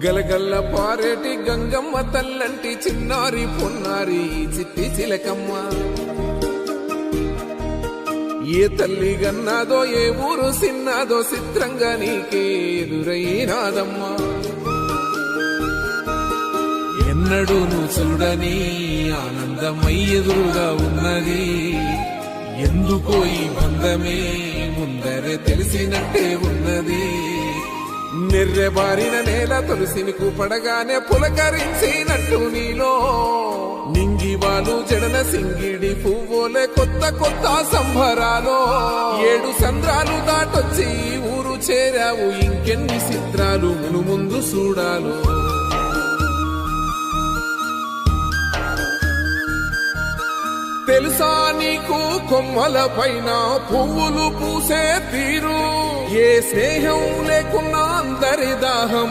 గలగల్ల పారేటి గంగమ్మ తల్లంటి చిన్నారి పొన్నారి చిట్టి చిలకమ్మ. ఏ తల్లి గన్నాదో ఏ ఊరు సిన్నాదో చిత్రంగా నీకే ఎదురైనాదమ్మా. ఎన్నడూ నువ్వు చూడని ఆనందమై ఎదురుగా ఉన్నది. ఎందుకో ఈ బంధమే ముందరే తెలిసినట్టే ఉన్నది. నెర్రెబారిన నేల తులసిని కూపడగానే పులకరించినట్టు నీలో నింగివాలు జడన సింగిడి పువ్వులే కొత్త కొత్త సంబరాలో. 7 సంద్రాలు దాటొచ్చి ఊరు చేరావు, ఇంకెన్ని చిత్రాలు మును ముందు చూడాలు. తెలుసా నీకు కొమ్మల పైన పువ్వులు పూసే తీరు. ఏ స్నేహం లేకున్నా అందరి దాహం